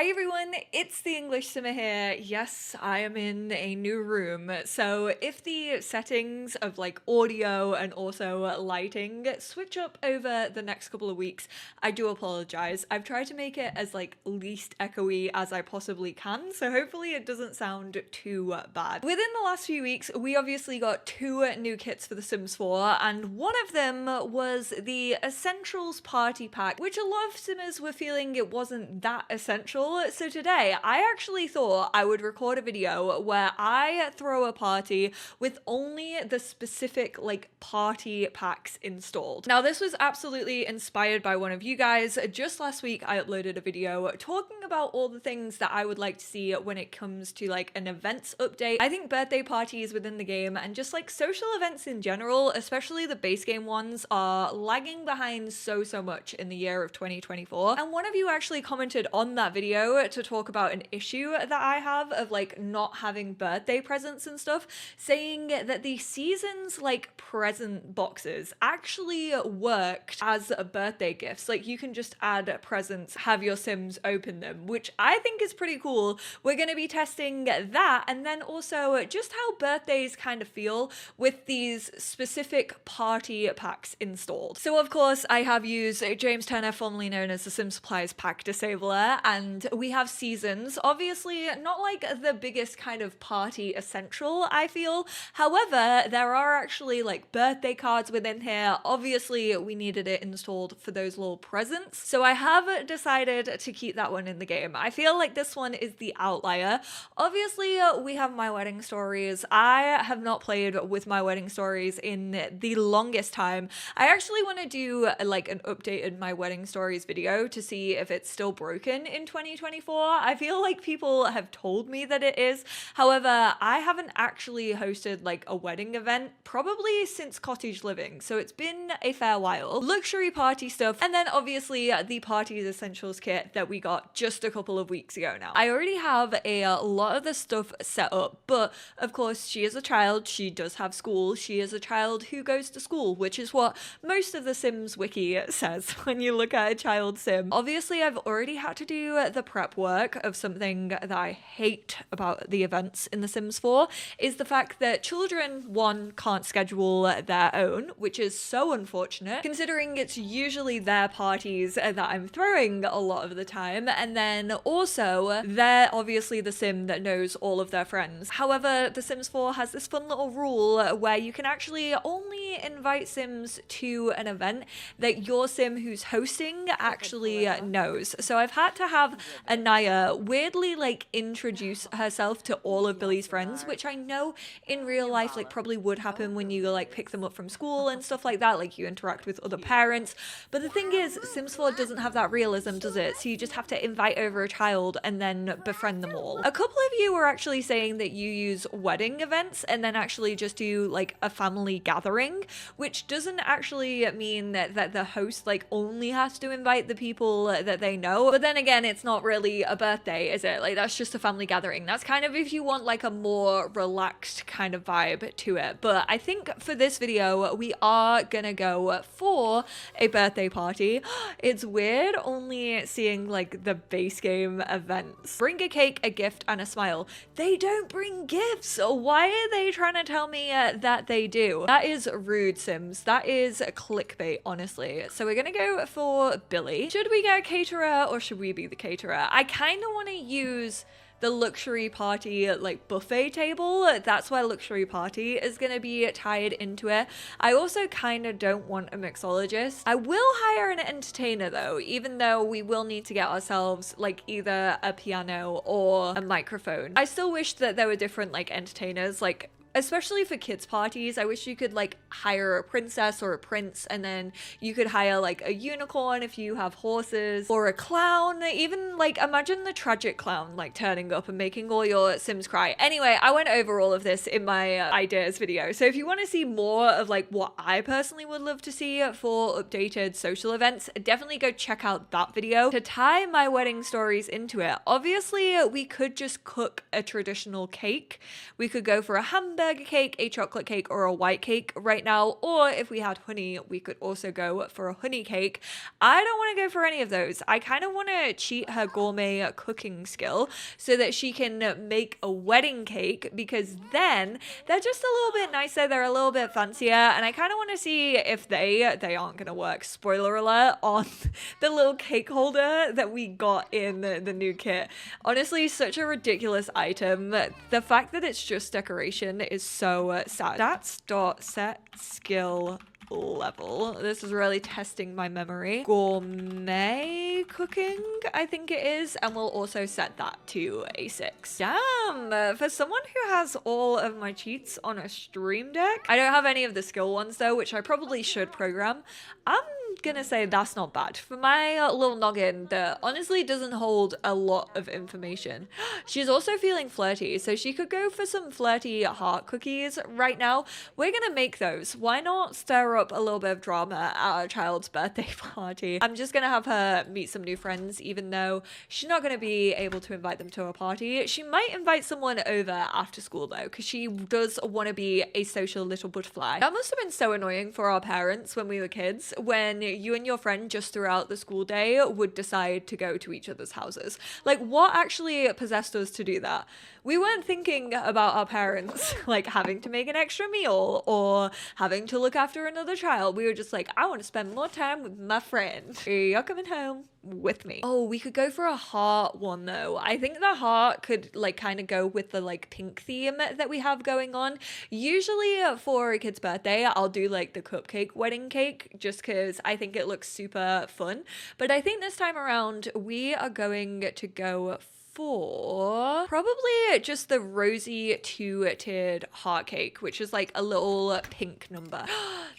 Hi everyone, it's the English Simmer here. Yes, I am in a new room. So if the settings of like audio and also lighting switch up over the next couple of weeks, I do apologize. I've tried to make it as like least echoey as I possibly can, so hopefully it doesn't sound too bad. Within the last few weeks, we obviously got two new kits for The Sims 4, and one of them was the Essentials Party Pack, which a lot of Simmers were feeling it wasn't that essential. So today, I actually thought I would record a video where I throw a party with only the specific like party packs installed. Now, this was absolutely inspired by one of you guys. Just last week, I uploaded a video talking about all the things that I would like to see when it comes to like an events update. I think birthday parties within the game and just like social events in general, especially the base game ones, are lagging behind so much in the year of 2024. And one of you actually commented on that video to talk about an issue that I have of like not having birthday presents and stuff, saying that the season's like present boxes actually worked as birthday gifts. Like you can just add presents, have your Sims open them, which I think is pretty cool. We're going to be testing that, and then also just how birthdays kind of feel with these specific party packs installed. So of course I have used James Turner, formerly known as the Sim Supplies Pack Disabler, and we have seasons. Obviously not like the biggest kind of party essential, I feel. However, there are actually like birthday cards within here. Obviously we needed it installed for those little presents, so I have decided to keep that one in the game. I feel like this one is the outlier. Obviously we have My Wedding Stories. I have not played with My Wedding Stories in the longest time. I actually want to do like an updated My Wedding Stories video to see if it's still broken in 2024. I feel like people have told me that it is. However, I haven't actually hosted like a wedding event probably since Cottage Living, so it's been a fair while. Luxury party stuff, and then obviously the Parties Essentials kit that we got just a couple of weeks ago now. I already have a lot of the stuff set up, but of course she is a child, she does have school, she is a child who goes to school, which is what most of the Sims wiki says when you look at a child sim. Obviously I've already had to do the prep work of something that I hate about the events in The Sims 4 is the fact that children, one, can't schedule their own, which is so unfortunate considering it's usually their parties that I'm throwing a lot of the time, and then also they're obviously the sim that knows all of their friends. However, The Sims 4 has this fun little rule where you can actually only invite Sims to an event that your sim who's hosting actually knows. So I've had to have Anaya weirdly like introduce herself to all of Billy's friends, which I know in real life like probably would happen when you like pick them up from school and stuff like that, like you interact with other parents. But the thing is, Sims 4 doesn't have that realism, does it? So you just have to invite over a child and then befriend them all. A couple of you were actually saying that you use wedding events and then actually just do like a family gathering, which doesn't actually mean that the host like only has to invite the people that they know. But then again, it's not really a birthday, is it? Like that's just a family gathering. That's kind of if you want like a more relaxed kind of vibe to it. But I think for this video, we are gonna go for a birthday party. It's weird only seeing like the base game events. Bring a cake, a gift, and a smile. They don't bring gifts. Why are they trying to tell me that they do? That is rude, Sims. That is clickbait, honestly. So we're gonna go for Billy. Should we get a caterer or should we be the caterer? I kind of want to use the luxury party like buffet table. That's where luxury party is going to be tied into it. I also kind of don't want a mixologist. I will hire an entertainer though, even though we will need to get ourselves like either a piano or a microphone. I still wish that there were different like entertainers, like especially for kids parties. I wish you could like hire a princess or a prince, and then you could hire like a unicorn if you have horses, or a clown. Even like imagine the tragic clown like turning up and making all your Sims cry. Anyway, I went over all of this in my ideas video, so if you want to see more of like what I personally would love to see for updated social events, definitely go check out that video. To tie My Wedding Stories into it, obviously we could just cook a traditional cake. We could go for a hamburger burger cake, a chocolate cake, or a white cake right now. Or if we had honey, we could also go for a honey cake. I don't want to go for any of those. I kind of want to cheat her gourmet cooking skill so that she can make a wedding cake, because then they're just a little bit nicer, they're a little bit fancier, and I kind of want to see if they aren't going to work, spoiler alert, on the little cake holder that we got in the new kit. Honestly, such a ridiculous item. The fact that it's just decoration is so sad. Stats.set skill level. This is really testing my memory. Gourmet cooking, I think it is, and we'll also set that to a 6. Damn, for someone who has all of my cheats on a stream deck. I don't have any of the skill ones though, which I probably should program. I'm gonna say that's not bad. For my little noggin that honestly doesn't hold a lot of information. She's also feeling flirty, so she could go for some flirty heart cookies right now. We're gonna make those. Why not stir up a little bit of drama at a child's birthday party? I'm just gonna have her meet some new friends, even though she's not gonna be able to invite them to a party. She might invite someone over after school though, because she does want to be a social little butterfly. That must have been so annoying for our parents when we were kids, when you and your friend just throughout the school day would decide to go to each other's houses. Like, what actually possessed us to do that? We weren't thinking about our parents like having to make an extra meal or having to look after another child. We were just like, I want to spend more time with my friend. You're coming home with me. Oh, we could go for a heart one though. I think the heart could like kind of go with the like pink theme that we have going on. Usually for a kid's birthday, I'll do like the cupcake wedding cake just because I think it looks super fun. But I think this time around we are going to go for probably just the rosy two-tiered heart cake, which is like a little pink number.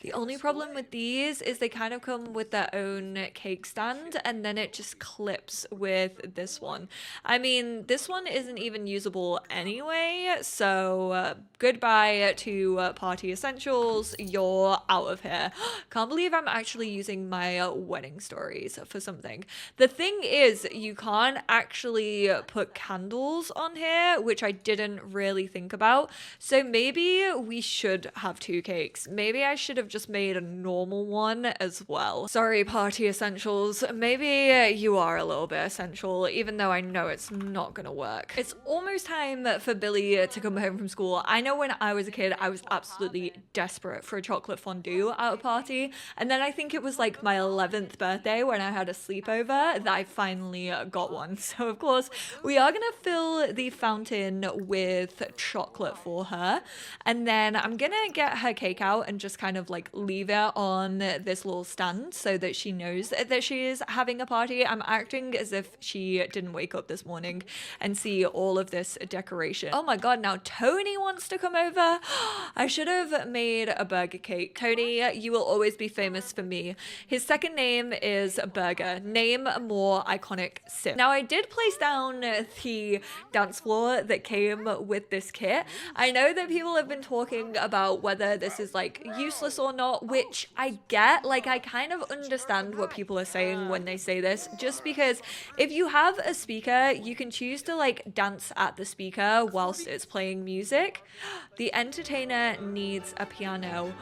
The only problem with these is they kind of come with their own cake stand, and then it just clips with this one. I mean, this one isn't even usable anyway, so goodbye to party essentials. You're out of here. Can't believe I'm actually using my wedding stories for something. The thing is, you can't actually put candles on here, which I didn't really think about. So maybe we should have 2 cakes. Maybe I should have just made a normal one as well. Sorry, party essentials. Maybe you are a little bit essential, even though I know it's not gonna work. It's almost time for Billy to come home from school. I know when I was a kid, I was absolutely desperate for a chocolate fondue at a party. And then I think it was like my 11th birthday when I had a sleepover that I finally got one. So of course, we are gonna fill the fountain with chocolate for her, and then I'm gonna get her cake out and just kind of like leave it on this little stand so that she knows that she is having a party. I'm acting as if she didn't wake up this morning and see all of this decoration. Oh my god, now Tony wants to come over. I should have made a burger cake. Tony, you will always be famous for me. His second name is Burger. Name a more iconic sim. Now I did place down the dance floor that came with this kit. I know that people have been talking about whether this is like useless or not, which I get. Like, I kind of understand what people are saying when they say this, just because if you have a speaker, you can choose to like dance at the speaker whilst it's playing music. The entertainer needs a piano.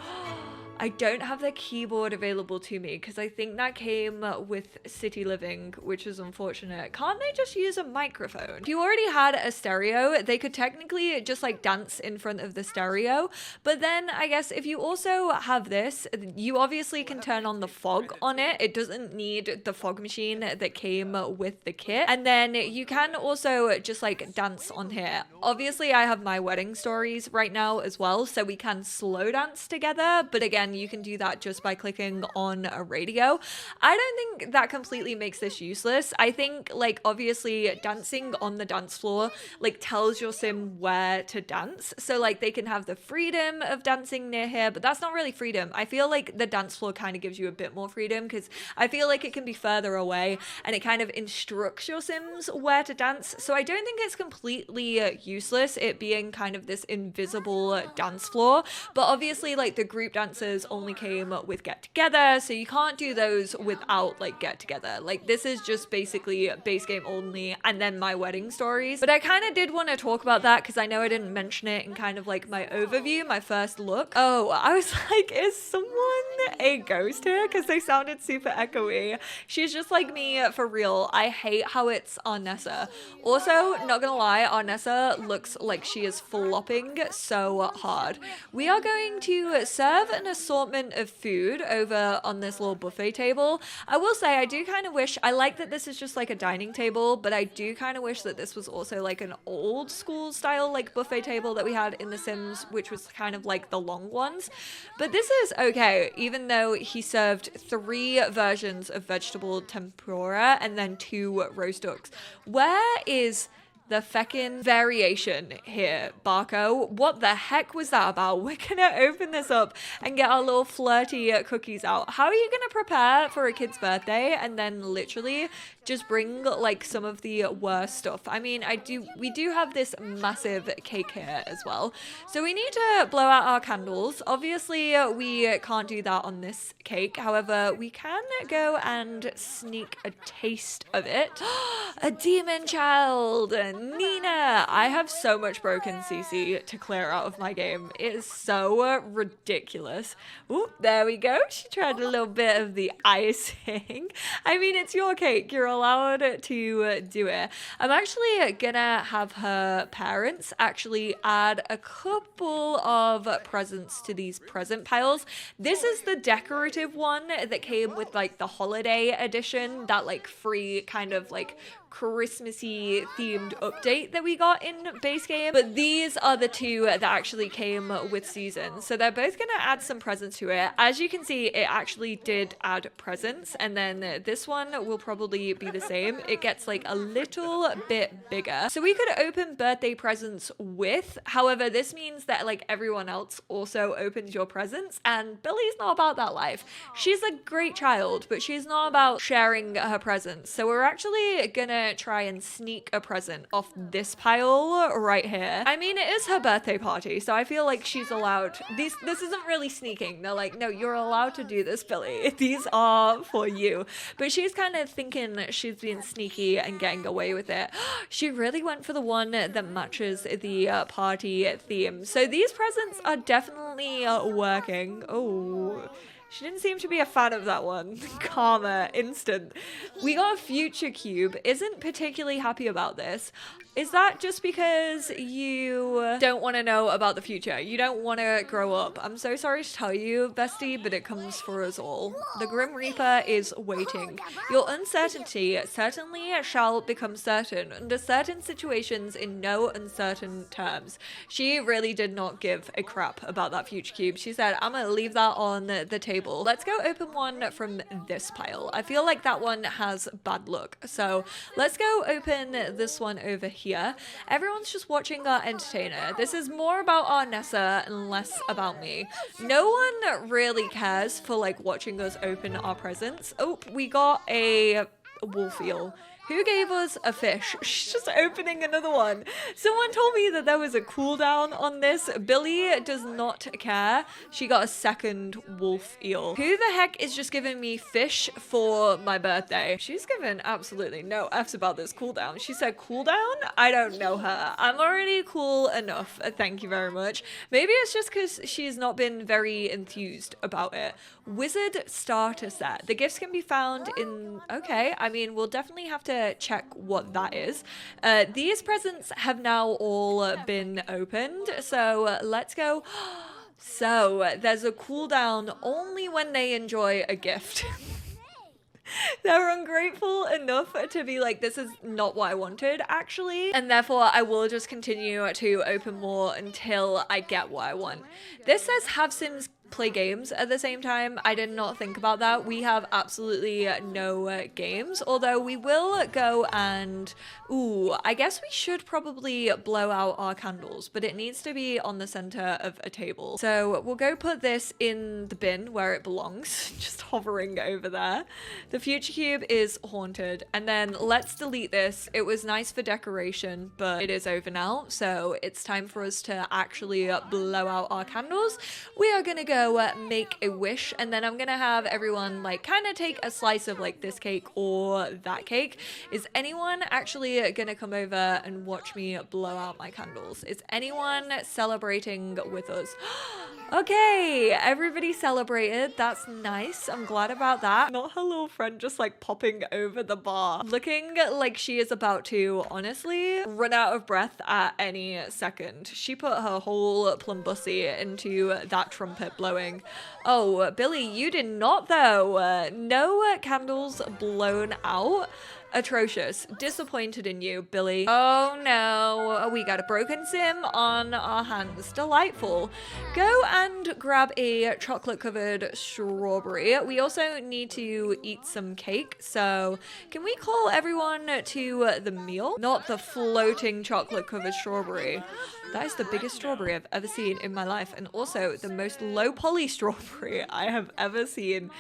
I don't have the keyboard available to me because I think that came with City Living, which is unfortunate. Can't they just use a microphone? If you already had a stereo, they could technically just like dance in front of the stereo. But then I guess if you also have this, you obviously can turn on the fog on it. It doesn't need the fog machine that came with the kit. And then you can also just like dance on here. Obviously I have my wedding stories right now as well, so we can slow dance together. But again, you can do that just by clicking on a radio. I don't think that completely makes this useless. I think like obviously dancing on the dance floor like tells your sim where to dance. So like they can have the freedom of dancing near here, but that's not really freedom. I feel like the dance floor kind of gives you a bit more freedom because I feel like it can be further away and it kind of instructs your sims where to dance. So I don't think it's completely useless, it being kind of this invisible dance floor. But obviously like the group dancers those only came with Get Together, so you can't do those without like Get Together. Like this is just basically base game only and then My Wedding Stories. But I kind of did want to talk about that because I know I didn't mention it in kind of like my overview, my first look. Oh, I was like, is someone a ghost here? Because they sounded super echoey. She's just like me for real. I hate how it's Arnessa. Also, not gonna lie, Arnessa looks like she is flopping so hard. We are going to serve an assortment of food over on this little buffet table. I will say, I do kind of wish, I like that this is just like a dining table, but I do kind of wish that this was also like an old school style like buffet table that we had in The Sims, which was kind of like the long ones. But this is okay, even though he served 3 versions of vegetable tempura and then 2 roast ducks. Where is the feckin' variation here, Barco? What the heck was that about? We're gonna open this up and get our little flirty cookies out. How are you gonna prepare for a kid's birthday and then literally just bring like some of the worst stuff? I mean, we do have this massive cake here as well. So we need to blow out our candles. Obviously, we can't do that on this cake. However, we can go and sneak a taste of it. A demon child! Nina! I have so much broken CC to clear out of my game. It is so ridiculous. Ooh, there we go. She tried a little bit of the icing. I mean, it's your cake. You're allowed to do it. I'm actually gonna have her parents actually add a couple of presents to these present piles. This is the decorative one that came with like the holiday edition, that like free kind of like Christmassy themed update that we got in base game, but these are the 2 that actually came with season, so they're both gonna add some presents to it. As you can see, it actually did add presents, and then this one will probably be the same. It gets like a little bit bigger, so we could open birthday presents with. However, this means that like everyone else also opens your presents, and Billy's not about that life. She's a great child, but she's not about sharing her presents, so we're actually gonna try and sneak a present off this pile right here. I mean, it is her birthday party, so I feel like she's allowed. This isn't really sneaking. They're like, no, you're allowed to do this, Billy. These are for you. But she's kind of thinking she's being sneaky and getting away with it. She really went for the one that matches the party theme. So these presents are definitely working. Oh, she didn't seem to be a fan of that one. Karma, instant. We got a future cube. Isn't particularly happy about this. Is that just because you don't want to know about the future? You don't want to grow up? I'm so sorry to tell you, bestie, but it comes for us all. The Grim Reaper is waiting. Your uncertainty certainly shall become certain under certain situations in no uncertain terms. She really did not give a crap about that future cube. She said, I'm gonna leave that on the table. Let's go open one from this pile. I feel like that one has bad luck. So let's go open this one over here. Everyone's just watching our entertainer. This is more about Arnessa and less about me. No one really cares for like watching us open our presents. Oh, we got a wolf eel. Who gave us a fish? She's just opening another one. Someone told me that there was a cooldown on this. Billy does not care. She got a second wolf eel. Who the heck is just giving me fish for my birthday? She's given absolutely no F's about this cooldown. She said cooldown? I don't know her. I'm already cool enough. Thank you very much. Maybe it's just because she's not been very enthused about it. Wizard starter set. The gifts can be found in... Okay, I mean, we'll definitely have to check what that is. These presents have now all been opened, so let's go. So there's a cooldown only when they enjoy a gift. They're ungrateful enough to be like, this is not what I wanted, actually. And therefore, I will just continue to open more until I get what I want. This says have Sims play games at the same time. I did not think about that. We have absolutely no games, although we will go and... Ooh, I guess we should probably blow out our candles, but it needs to be on the center of a table. So we'll go put this in the bin where it belongs, just hovering over there. The future cube is haunted, and then let's delete this. It was nice for decoration, but it is over now, so it's time for us to actually blow out our candles. We are gonna go go make a wish, and then I'm gonna have everyone like kind of take a slice of like this cake or that cake. Is anyone actually gonna come over and watch me blow out my candles? Is anyone celebrating with us? Okay, everybody celebrated. That's nice. I'm glad about that. Not her little friend just like popping over the bar, looking like she is about to honestly run out of breath at any second. She put her whole plumbussy into that trumpet blowing. Oh, Billy, you did not though. No candles blown out. Atrocious. Disappointed in you, Billy. Oh no, we got a broken sim on our hands. Delightful. Go and grab a chocolate covered strawberry. We also need to eat some cake, so can we call everyone to the meal? Not the floating chocolate covered strawberry. That is the biggest strawberry I've ever seen in my life, and also the most low poly strawberry I have ever seen.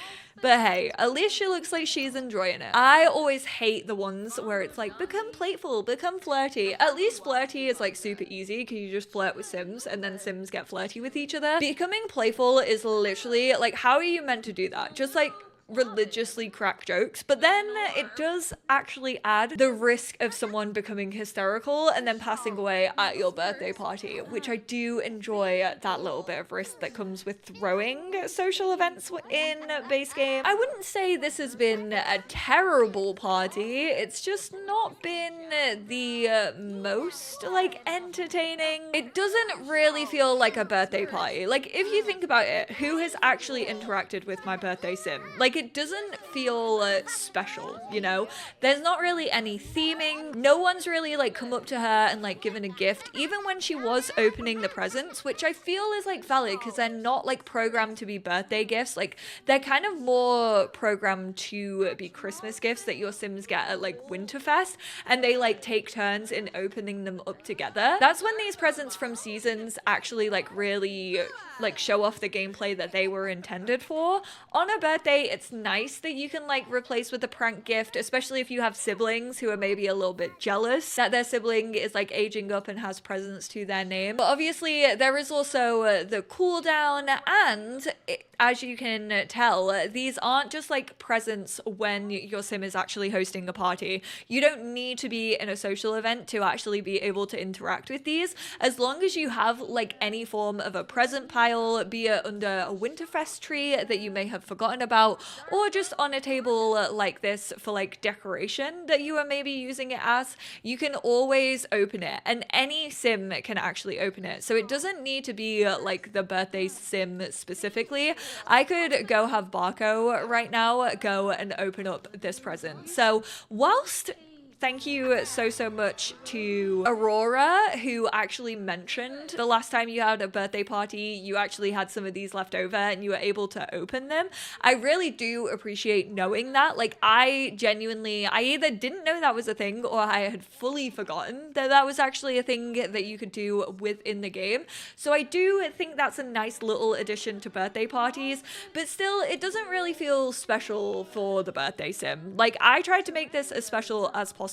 But hey, at least she looks like she's enjoying it. I always hate the ones where it's like, become playful, become flirty. At least flirty is like super easy because you just flirt with Sims and then Sims get flirty with each other. Becoming playful is literally like, how are you meant to do that? Just like religiously crack jokes, but then it does actually add the risk of someone becoming hysterical and then passing away at your birthday party, which I do enjoy that little bit of risk that comes with throwing social events in base game. I wouldn't say this has been a terrible party, it's just not been the most like entertaining. It doesn't really feel like a birthday party. Like if you think about it, who has actually interacted with my birthday sim? Like it doesn't feel special, you know? There's not really any theming. No one's really like come up to her and like given a gift, even when she was opening the presents, which I feel is like valid because they're not like programmed to be birthday gifts. Like they're kind of more programmed to be Christmas gifts that your Sims get at like Winterfest, and they like take turns in opening them up together. That's when these presents from seasons actually like really like show off the gameplay that they were intended for. On a birthday, it's nice that you can like replace with a prank gift, especially if you have siblings who are maybe a little bit jealous that their sibling is like aging up and has presents to their name. But obviously there is also the cooldown, and as you can tell, these aren't just like presents when your sim is actually hosting a party. You don't need to be in a social event to actually be able to interact with these. As long as you have like any form of a present pile, be it under a Winterfest tree that you may have forgotten about, or just on a table like this for like decoration that you are maybe using it as, you can always open it, and any sim can actually open it. So it doesn't need to be like the birthday sim specifically. I could go have Barco right now go and open up this present. So whilst thank you so much to Aurora, who actually mentioned the last time you had a birthday party, you actually had some of these left over and you were able to open them. I really do appreciate knowing that. Like I either didn't know that was a thing, or I had fully forgotten that that was actually a thing that you could do within the game. So I do think that's a nice little addition to birthday parties, but still it doesn't really feel special for the birthday sim. Like I tried to make this as special as possible.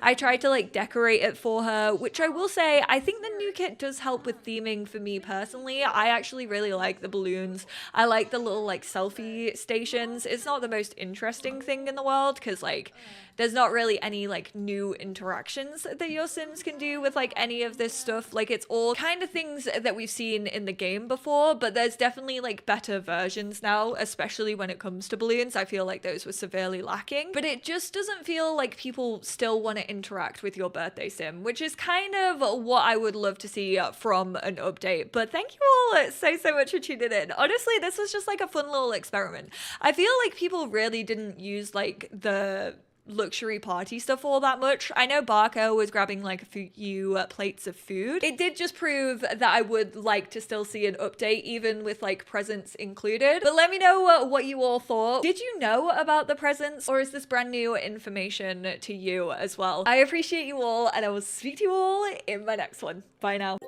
I tried to like decorate it for her, which I will say, I think the new kit does help with theming for me personally. I actually really like the balloons. I like the little like selfie stations. It's not the most interesting thing in the world because like there's not really any like new interactions that your Sims can do with like any of this stuff. Like it's all kind of things that we've seen in the game before, but there's definitely like better versions now, especially when it comes to balloons. I feel like those were severely lacking, but it just doesn't feel like people still want to interact with your birthday sim, which is kind of what I would love to see from an update. But thank you all so much for tuning in. Honestly, this was just like a fun little experiment. I feel like people really didn't use like the luxury party stuff all that much. I know Barco was grabbing like a few plates of food. It did just prove that I would like to still see an update even with like presents included. But let me know what you all thought. Did you know about the presents, or is this brand new information to you as well? I appreciate you all, and I will speak to you all in my next one. Bye now.